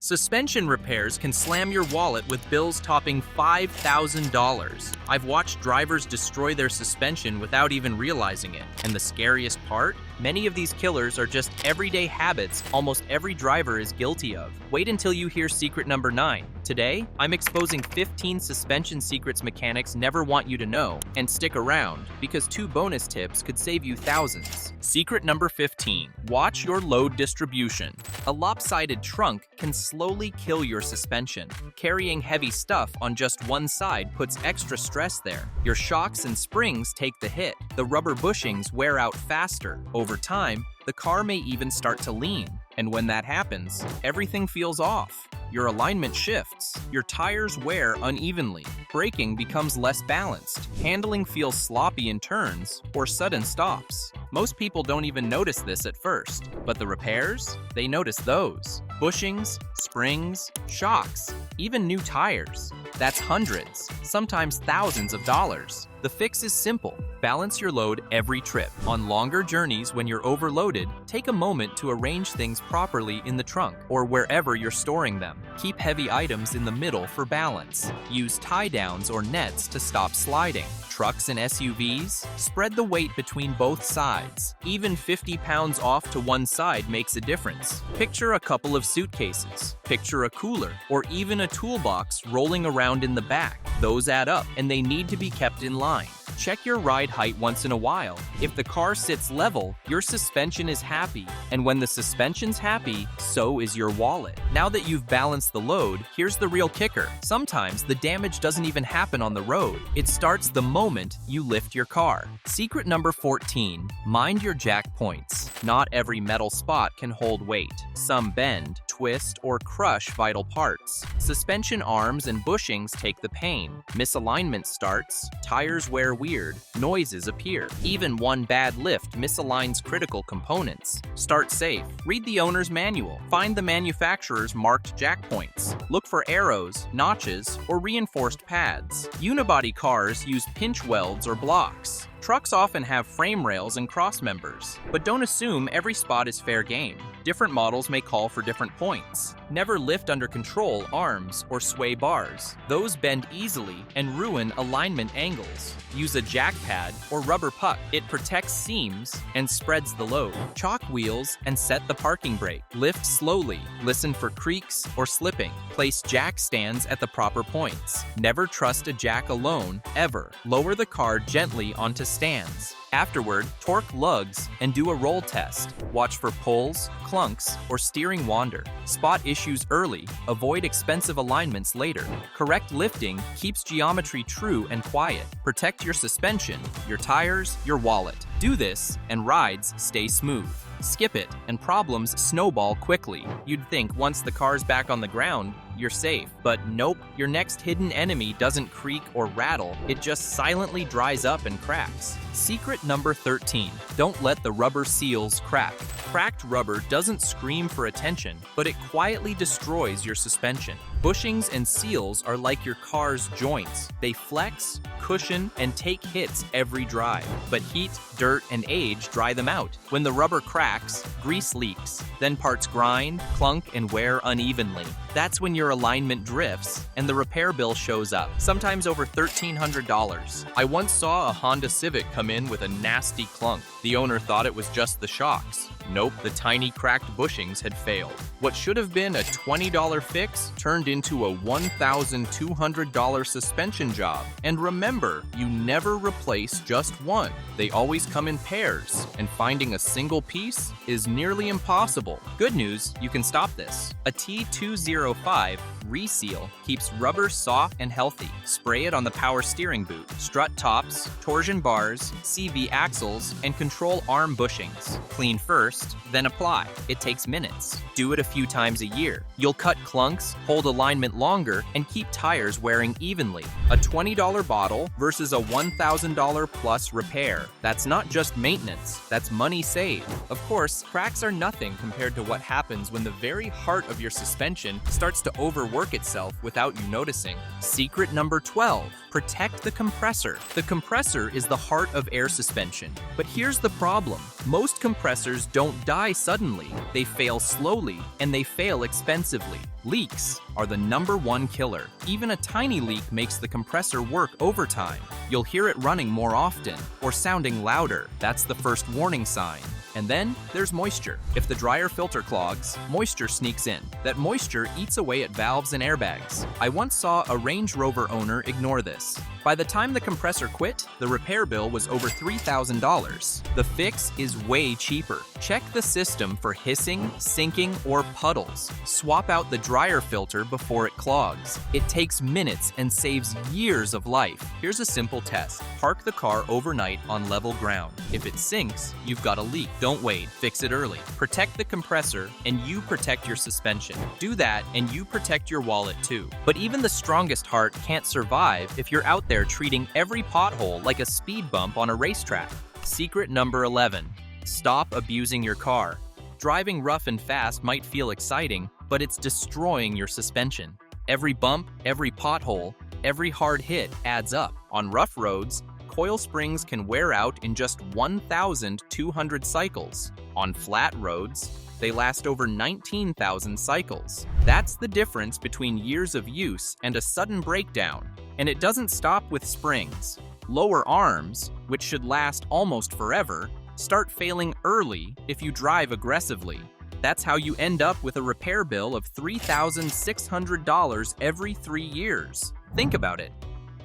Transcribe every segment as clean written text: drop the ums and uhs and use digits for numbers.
Suspension repairs can slam your wallet with bills topping $5,000. I've watched drivers destroy their suspension without even realizing it. And the scariest part? Many of these killers are just everyday habits almost every driver is guilty of. Wait until you hear secret number 9. Today, I'm exposing 15 suspension secrets mechanics never want you to know. And stick around, because 2 bonus tips could save you thousands. Secret number 15. Watch your load distribution. A lopsided trunk can slowly kill your suspension. Carrying heavy stuff on just one side puts extra stress there. Your shocks and springs take the hit. The rubber bushings wear out faster. Over time, the car may even start to lean. And when that happens, everything feels off. Your alignment shifts, your tires wear unevenly, braking becomes less balanced, handling feels sloppy in turns or sudden stops. Most people don't even notice this at first, but the repairs, they notice those. Bushings, springs, shocks, even new tires. That's hundreds, sometimes thousands of dollars. The fix is simple. Balance your load every trip. On longer journeys when you're overloaded, take a moment to arrange things properly in the trunk or wherever you're storing them. Keep heavy items in the middle for balance. Use tie-downs or nets to stop sliding. Trucks and SUVs, spread the weight between both sides. Even 50 pounds off to one side makes a difference. Picture a couple of suitcases. Picture a cooler, or even a toolbox rolling around in the back. Those add up, and they need to be kept in line. Check your ride height once in a while. If the car sits level, your suspension is happy. And when the suspension's happy, so is your wallet. Now that you've balanced the load, here's the real kicker. Sometimes the damage doesn't even happen on the road. It starts the moment you lift your car. Secret number 14. Mind your jack points. Not every metal spot can hold weight. Some bend, twist, or crush vital parts. Suspension arms and bushings take the pain. Misalignment starts, tires wear weird, noises appear. Even one bad lift misaligns critical components. Start safe. Read the owner's manual. Find the manufacturer's marked jack points. Look for arrows, notches, or reinforced pads. Unibody cars use pinch welds or blocks. Trucks often have frame rails and cross members, but don't assume every spot is fair game. Different models may call for different points. Never lift under control arms or sway bars. Those bend easily and ruin alignment angles. Use a jack pad or rubber puck. It protects seams and spreads the load. Chalk wheels and set the parking brake. Lift slowly. Listen for creaks or slipping. Place jack stands at the proper points. Never trust a jack alone, ever. Lower the car gently onto stands. Afterward, torque lugs and do a roll test. Watch for pulls, clunks, or steering wander. Spot issues early. Avoid expensive alignments later. Correct lifting keeps geometry true and quiet. Protect your suspension, your tires, your wallet. Do this, and rides stay smooth. Skip it, and problems snowball quickly. You'd think once the car's back on the ground, you're safe. But nope, your next hidden enemy doesn't creak or rattle, it just silently dries up and cracks. Secret number 13. Don't let the rubber seals crack. Cracked rubber doesn't scream for attention, but it quietly destroys your suspension. Bushings and seals are like your car's joints. They flex, cushion, and take hits every drive. But heat, dirt, and age dry them out. When the rubber cracks, grease leaks. Then parts grind, clunk, and wear unevenly. That's when your alignment drifts, and the repair bill shows up, sometimes over $1,300. I once saw a Honda Civic come in with a nasty clunk. The owner thought it was just the shocks. Nope, the tiny cracked bushings had failed. What should have been a $20 fix turned into a $1,200 suspension job. And remember, you never replace just one. They always come in pairs, and finding a single piece is nearly impossible. Good news, you can stop this. A T205 Reseal keeps rubber soft and healthy. Spray it on the power steering boot, strut tops, torsion bars, CV axles, and control arm bushings. Clean first, then apply. It takes minutes. Do it a few times a year. You'll cut clunks, hold alignment longer, and keep tires wearing evenly. A $20 bottle versus a $1,000 plus repair. That's not just maintenance, that's money saved. Of course, cracks are nothing compared to what happens when the very heart of your suspension starts to overwork itself without you noticing. Secret number 12. Protect the compressor. The compressor is the heart of air suspension. But here's the problem. Most compressors don't don't die suddenly, they fail slowly, and they fail expensively. Leaks are the #1 killer. Even a tiny leak makes the compressor work overtime. You'll hear it running more often or sounding louder. That's the first warning sign. And then there's moisture. If the dryer filter clogs, moisture sneaks in. That moisture eats away at valves and airbags. I once saw a Range Rover owner ignore this. By the time the compressor quit, the repair bill was over $3,000. The fix is way cheaper. Check the system for hissing, sinking, or puddles. Swap out the dryer filter before it clogs. It takes minutes and saves years of life. Here's a simple test. Park the car overnight on level ground. If it sinks, you've got a leak. Don't wait, fix it early. Protect the compressor and you protect your suspension. Do that and you protect your wallet too. But even the strongest heart can't survive if you're out there treating every pothole like a speed bump on a racetrack. Secret number 11. Stop abusing your car. Driving rough and fast might feel exciting, but it's destroying your suspension. Every bump, every pothole, every hard hit adds up. On rough roads, coil springs can wear out in just 1,200 cycles. On flat roads, they last over 19,000 cycles. That's the difference between years of use and a sudden breakdown. And it doesn't stop with springs. Lower arms, which should last almost forever, start failing early if you drive aggressively. That's how you end up with a repair bill of $3,600 every 3 years. Think about it.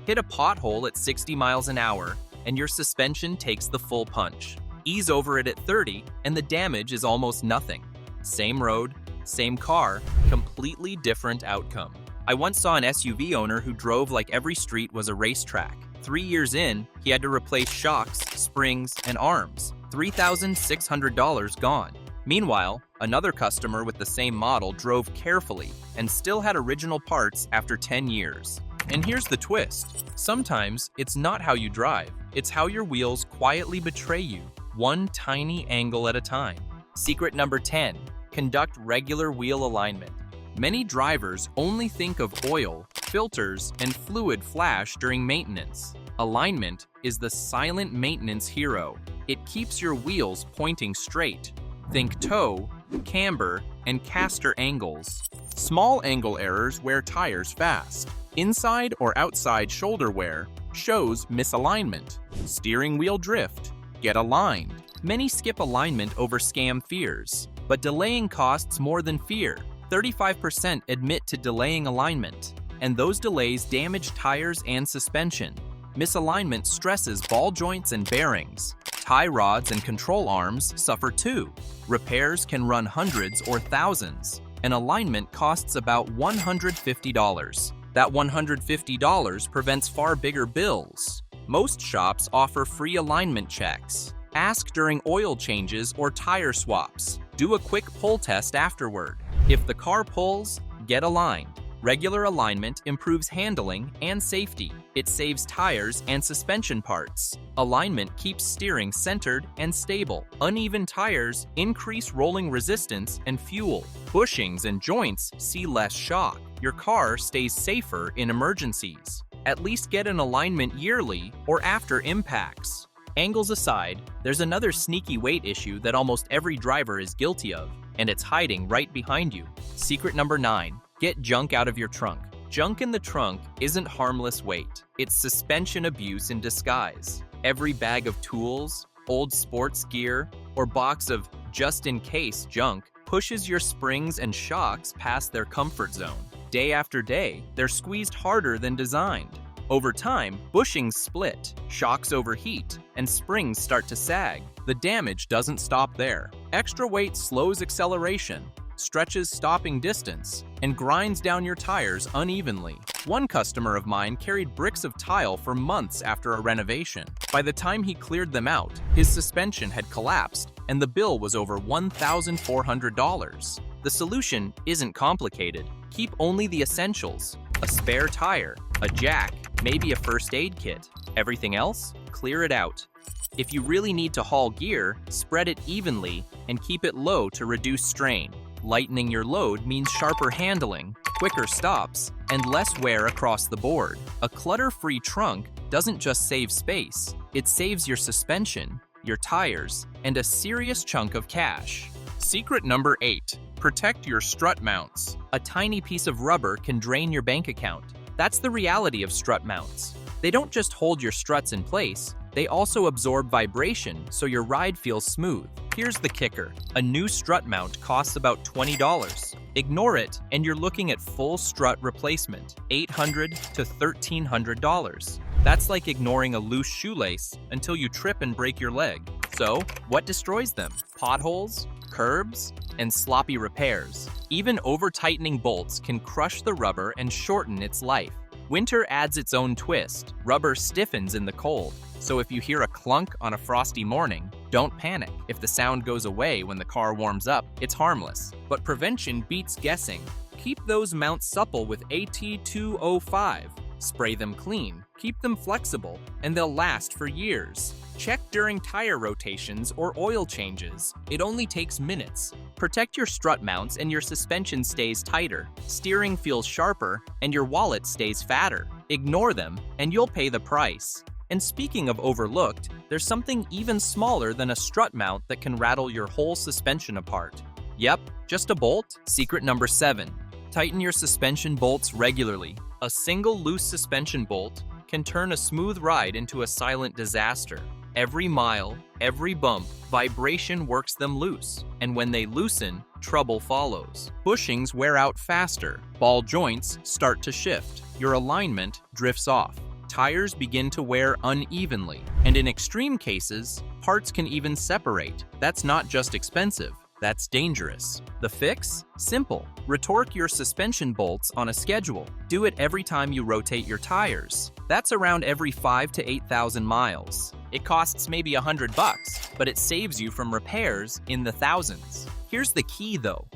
Hit a pothole at 60 miles an hour, and your suspension takes the full punch. Ease over it at 30, and the damage is almost nothing. Same road, same car, completely different outcome. I once saw an SUV owner who drove like every street was a racetrack. 3 years in, he had to replace shocks, springs, and arms. $3,600 gone. Meanwhile, another customer with the same model drove carefully and still had original parts after 10 years. And here's the twist. Sometimes it's not how you drive, it's how your wheels quietly betray you, one tiny angle at a time. Secret number 10. Conduct regular wheel alignment. Many drivers only think of oil, filters, and fluid flash during maintenance. Alignment is the silent maintenance hero. It keeps your wheels pointing straight. Think toe, camber, and caster angles. Small angle errors wear tires fast. Inside or outside shoulder wear shows misalignment. Steering wheel drift. Get aligned. Many skip alignment over scam fears, but delaying costs more than fear. 35% admit to delaying alignment, and those delays damage tires and suspension. Misalignment stresses ball joints and bearings. Tie rods and control arms suffer too. Repairs can run hundreds or thousands, and alignment costs about $150. That $150 prevents far bigger bills. Most shops offer free alignment checks. Ask during oil changes or tire swaps. Do a quick pull test afterward. If the car pulls, get aligned. Regular alignment improves handling and safety. It saves tires and suspension parts. Alignment keeps steering centered and stable. Uneven tires increase rolling resistance and fuel. Bushings and joints see less shock. Your car stays safer in emergencies. At least get an alignment yearly or after impacts. Angles aside, there's another sneaky weight issue that almost every driver is guilty of, and it's hiding right behind you. Secret number 9. Get junk out of your trunk. Junk in the trunk isn't harmless weight. It's suspension abuse in disguise. Every bag of tools, old sports gear, or box of just-in-case junk pushes your springs and shocks past their comfort zone. Day after day, they're squeezed harder than designed. Over time, bushings split, shocks overheat, and springs start to sag. The damage doesn't stop there. Extra weight slows acceleration, stretches stopping distance, and grinds down your tires unevenly. One customer of mine carried bricks of tile for months after a renovation. By the time he cleared them out, his suspension had collapsed, and the bill was over $1,400. The solution isn't complicated. Keep only the essentials: a spare tire, a jack, maybe a first aid kit. Everything else, clear it out. If you really need to haul gear, spread it evenly and keep it low to reduce strain. Lightening your load means sharper handling, quicker stops, and less wear across the board. A clutter-free trunk doesn't just save space, it saves your suspension, your tires, and a serious chunk of cash. Secret number 8. Protect your strut mounts. A tiny piece of rubber can drain your bank account. That's the reality of strut mounts. They don't just hold your struts in place, they also absorb vibration so your ride feels smooth. Here's the kicker. A new strut mount costs about $20. Ignore it, and you're looking at full strut replacement, $800 to $1,300. That's like ignoring a loose shoelace until you trip and break your leg. So, what destroys them? Potholes, curbs, and sloppy repairs. Even over-tightening bolts can crush the rubber and shorten its life. Winter adds its own twist. Rubber stiffens in the cold. So if you hear a clunk on a frosty morning, don't panic. If the sound goes away when the car warms up, it's harmless. But prevention beats guessing. Keep those mounts supple with AT205. Spray them clean, keep them flexible, and they'll last for years. Check during tire rotations or oil changes. It only takes minutes. Protect your strut mounts and your suspension stays tighter, steering feels sharper, and your wallet stays fatter. Ignore them, and you'll pay the price. And speaking of overlooked, there's something even smaller than a strut mount that can rattle your whole suspension apart. Yep, just a bolt. Secret number 7. Tighten your suspension bolts regularly. A single loose suspension bolt can turn a smooth ride into a silent disaster. Every mile, every bump, vibration works them loose. And when they loosen, trouble follows. Bushings wear out faster. Ball joints start to shift. Your alignment drifts off. Tires begin to wear unevenly. And in extreme cases, parts can even separate. That's not just expensive. That's dangerous. The fix? Simple. Retorque your suspension bolts on a schedule. Do it every time you rotate your tires. That's around every 5,000 to 8,000 miles. It costs maybe $100, but it saves you from repairs in the thousands. Here's the key though.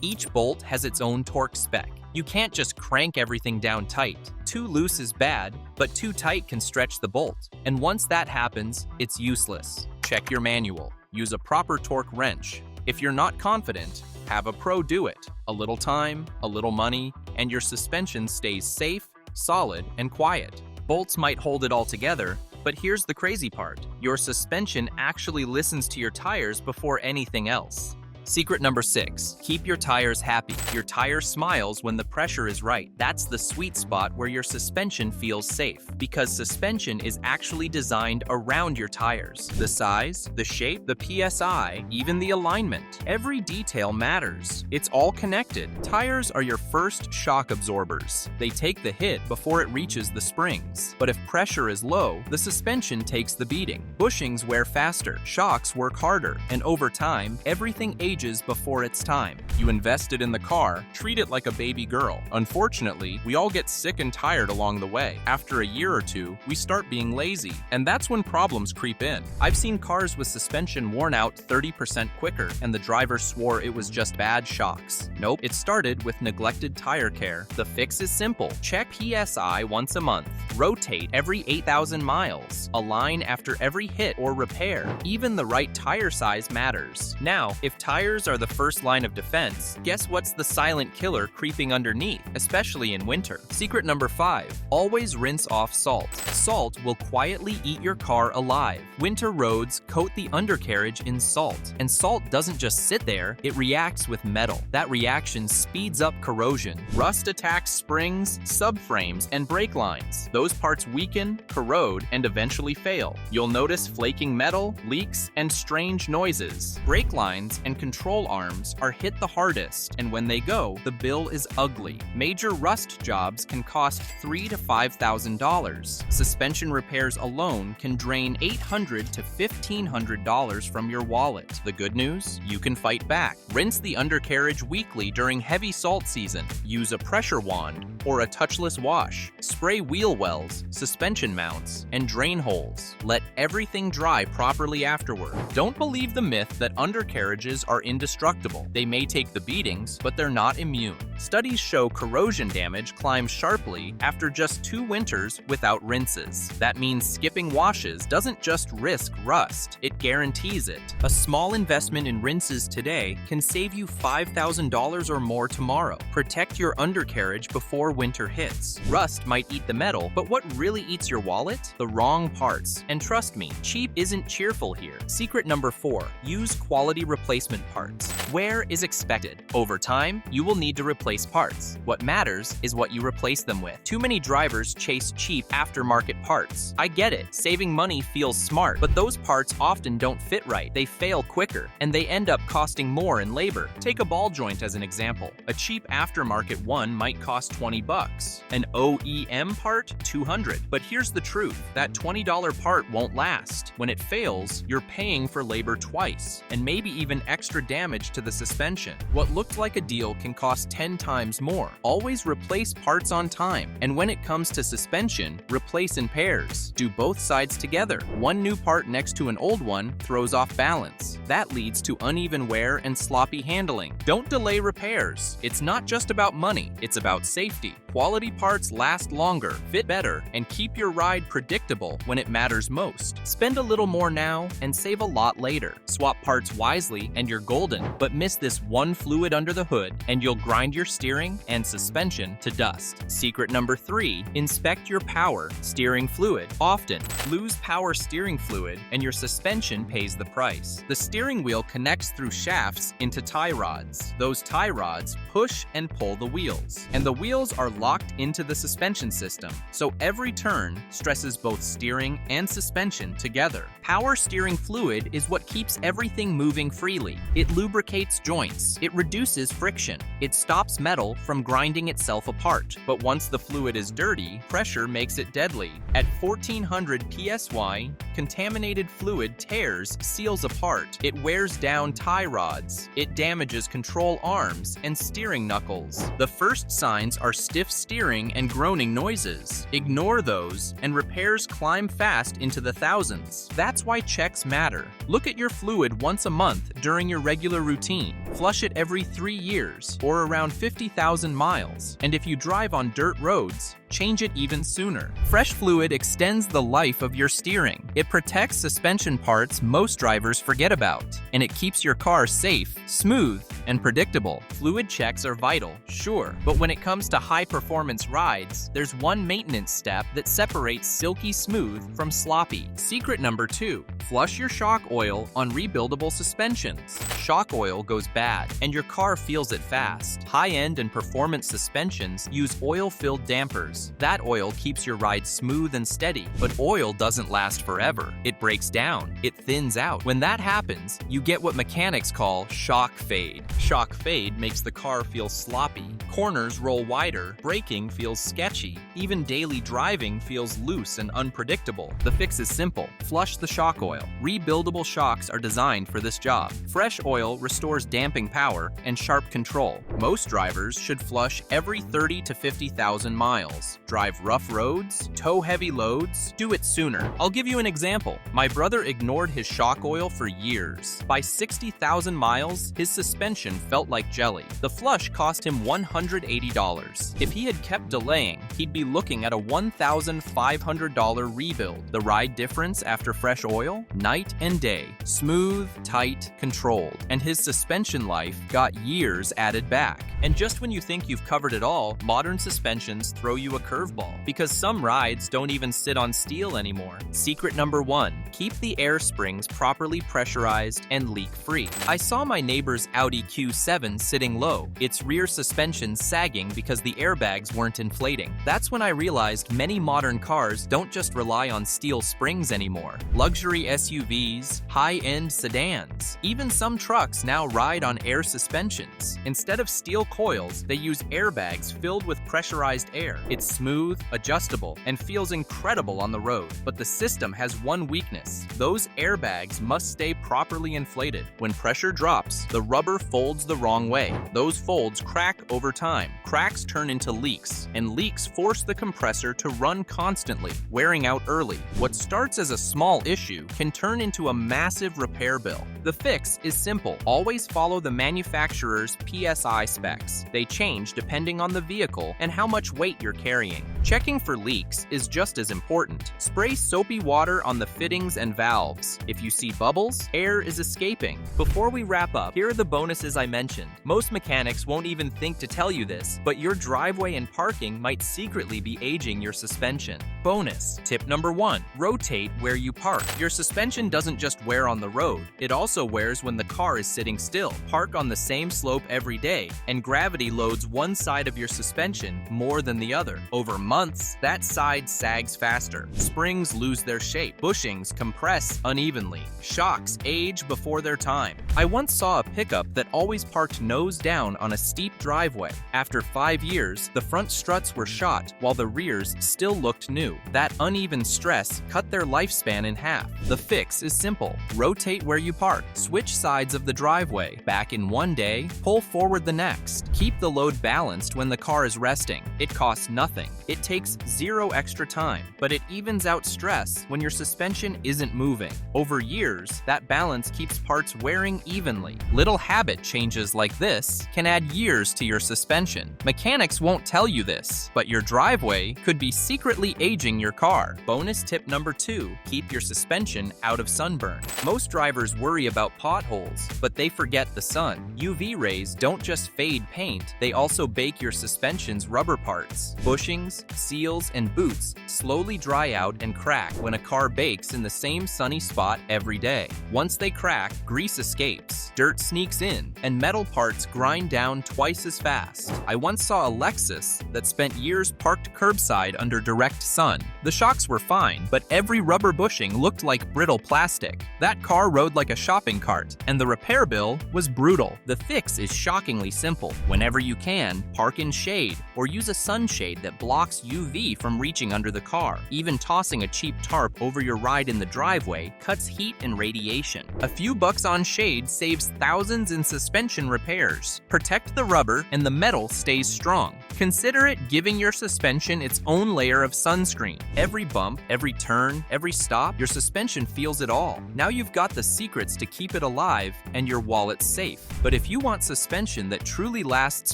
Each bolt has its own torque spec. You can't just crank everything down tight. Too loose is bad, but too tight can stretch the bolt. And once that happens, it's useless. Check your manual. Use a proper torque wrench. If you're not confident, have a pro do it. A little time, a little money, and your suspension stays safe, solid, and quiet. Bolts might hold it all together, but here's the crazy part. Your suspension actually listens to your tires before anything else. Secret number 6. Keep your tires happy. Your tire smiles when the pressure is right. That's the sweet spot where your suspension feels safe, because suspension is actually designed around your tires. The size, the shape, the PSI, even the alignment. Every detail matters. It's all connected. Tires are your first shock absorbers. They take the hit before it reaches the springs. But if pressure is low, the suspension takes the beating. Bushings wear faster, shocks work harder, and over time, everything ages before its time. You invested in the car, treat it like a baby girl. Unfortunately, we all get sick and tired along the way. After a year or two, we start being lazy, and that's when problems creep in. I've seen cars with suspension worn out 30% quicker, and the driver swore it was just bad shocks. Nope, it started with neglected tire care. The fix is simple. Check PSI once a month. Rotate every 8,000 miles. Align after every hit or repair. Even the right tire size matters. Now, if tires are the first line of defense, guess what's the silent killer creeping underneath, especially in winter? Secret number 5. Always rinse off salt. Salt will quietly eat your car alive. Winter roads coat the undercarriage in salt, and salt doesn't just sit there, it reacts with metal. That reaction speeds up corrosion. Rust attacks springs, subframes, and brake lines. Those parts weaken, corrode, and eventually fail. You'll notice flaking metal, leaks, and strange noises. Brake lines and control arms are hit the hardest, and when they go, the bill is ugly. Major rust jobs can cost $3,000 to $5,000. Suspension repairs alone can drain $800 to $1,500 from your wallet. The good news? You can fight back. Rinse the undercarriage weekly during heavy salt season. Use a pressure wand or a touchless wash. Spray wheel wells, suspension mounts, and drain holes. Let everything dry properly afterward. Don't believe the myth that undercarriages are indestructible. They may take the beatings, but they're not immune. Studies show corrosion damage climbs sharply after just 2 winters without rinses. That means skipping washes doesn't just risk rust, it guarantees it. A small investment in rinses today can save you $5,000 or more tomorrow. Protect your undercarriage before winter hits. Rust might eat the metal, but But what really eats your wallet? The wrong parts. And trust me, cheap isn't cheerful here. Secret number 4, use quality replacement parts. Wear is expected. Over time, you will need to replace parts. What matters is what you replace them with. Too many drivers chase cheap aftermarket parts. I get it, saving money feels smart, but those parts often don't fit right. They fail quicker, and they end up costing more in labor. Take a ball joint as an example. A cheap aftermarket one might cost 20 bucks. An OEM part, 200. But here's the truth, that $20 part won't last. When it fails, you're paying for labor twice, and maybe even extra damage to the suspension. What looked like a deal can cost 10 times more. Always replace parts on time. And when it comes to suspension, replace in pairs. Do both sides together. One new part next to an old one throws off balance. That leads to uneven wear and sloppy handling. Don't delay repairs. It's not just about money, it's about safety. Quality parts last longer, fit better, and keep your ride predictable when it matters most. Spend a little more now and save a lot later. Swap parts wisely and you're golden, but miss this one fluid under the hood and you'll grind your steering and suspension to dust. Secret number 3, inspect your power steering fluid. Often, lose power steering fluid and your suspension pays the price. The steering wheel connects through shafts into tie rods. Those tie rods push and pull the wheels, and the wheels are locked into the suspension system, so every turn stresses both steering and suspension together. Power steering fluid is what keeps everything moving freely. It lubricates joints, it reduces friction, it stops metal from grinding itself apart. But once the fluid is dirty, pressure makes it deadly. At 1400 psi, contaminated fluid tears seals apart. It wears down tie rods. It damages control arms and steering knuckles. The first signs are stiff steering and groaning noises. Ignore those, and repairs climb fast into the thousands. That's why checks matter. Look at your fluid once a month during your regular routine. Flush it every 3 years, or around 50,000 miles. And if you drive on dirt roads, change it even sooner. Fresh fluid extends the life of your steering. It protects suspension parts most drivers forget about, and it keeps your car safe, smooth, and predictable. Fluid checks are vital, sure, but when it comes to high-performance rides, there's one maintenance step that separates silky smooth from sloppy. Secret number 2, flush your shock oil on rebuildable suspensions. Shock oil goes bad, and your car feels it fast. High-end and performance suspensions use oil-filled dampers. That oil keeps your ride smooth and steady, but oil doesn't last forever. It breaks down, it thins out. When that happens, you get what mechanics call shock fade. Shock fade makes the car feel sloppy, corners roll wider, braking feels sketchy, even daily driving feels loose and unpredictable. The fix is simple. Flush the shock oil. Rebuildable shocks are designed for this job. Fresh oil restores damping power and sharp control. Most drivers should flush every 30 to 50,000 miles. Drive rough roads, tow heavy loads, do it sooner. I'll give you an example. My brother ignored his shock oil for years. By 60,000 miles, his suspension felt like jelly. The flush cost him $180. If he had kept delaying, he'd be looking at a $1,500 rebuild. The ride difference after fresh oil? Night and day. Smooth, tight, controlled. And his suspension life got years added back. And just when you think you've covered it all, modern suspensions throw you a curveball, because some rides don't even sit on steel anymore. Secret number 1, keep the air springs properly pressurized and leak-free. I saw my neighbor's Audi Q7 sitting low, its rear suspension sagging because the airbags weren't inflating. That's when I realized many modern cars don't just rely on steel springs anymore. Luxury SUVs, high-end sedans, even some trucks now ride on air suspensions. Instead of steel coils, they use airbags filled with pressurized air. It's smooth, adjustable, and feels incredible on the road. But the system has one weakness. Those airbags must stay properly inflated. When pressure drops, the rubber folds the wrong way. Those folds crack over time. Cracks turn into leaks, and leaks force the compressor to run constantly, wearing out early. What starts as a small issue can turn into a massive repair bill. The fix is simple. Always follow the manufacturer's PSI specs. They change depending on the vehicle and how much weight you're carrying. Checking for leaks is just as important. Spray soapy water on the fittings and valves. If you see bubbles, air is escaping. Before we wrap up, here are the bonuses I mentioned. Most mechanics won't even think to tell you this, but your driveway and parking might secretly be aging your suspension. Bonus tip number 1, rotate where you park. Your suspension doesn't just wear on the road, it also wears when the car is sitting still. Park on the same slope every day, and gravity loads one side of your suspension more than the other. Over months, that side sags faster. Springs lose their shape. Bushings compress unevenly. Shocks age before their time. I once saw a pickup that always parked nose down on a steep driveway. After 5 years, the front struts were shot while the rears still looked new. That uneven stress cut their lifespan in half. The fix is simple. Rotate where you park. Switch sides of the driveway. Back in one day, pull forward the next. Keep the load balanced when the car is resting. It costs nothing. It takes 0 extra time, but it evens out stress when your suspension isn't moving. Over years, that balance keeps parts wearing evenly. Little habit changes like this can add years to your suspension. Mechanics won't tell you this, but your driveway could be secretly aging your car. Bonus tip number 2, keep your suspension out of sunburn. Most drivers worry about potholes, but they forget the sun. UV rays don't just fade paint, they also bake your suspension's rubber parts. Bushings, seals, and boots slowly dry out and crack when a car bakes in the same sunny spot every day. Once they crack, grease escapes, dirt sneaks in, and metal parts grind down twice as fast. I once saw a Lexus that spent years parked curbside under direct sun. The shocks were fine, but every rubber bushing looked like brittle plastic. That car rode like a shopping cart, and the repair bill was brutal. The fix is shockingly simple. Whenever you can, park in shade or use a sunshade that blocks UV from reaching under the car. Even tossing a cheap tarp over your ride in the driveway cuts heat and radiation. A few bucks on shade saves thousands in suspension repairs. Protect the rubber and the metal stays strong. Consider it giving your suspension its own layer of sunscreen. Every bump, every turn, every stop, your suspension feels it all. Now you've got the secrets to keep it alive and your wallet safe. But if you want suspension that truly lasts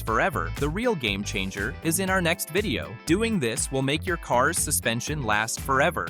forever, the real game changer is in our next video. Doing this will make your car's suspension last forever.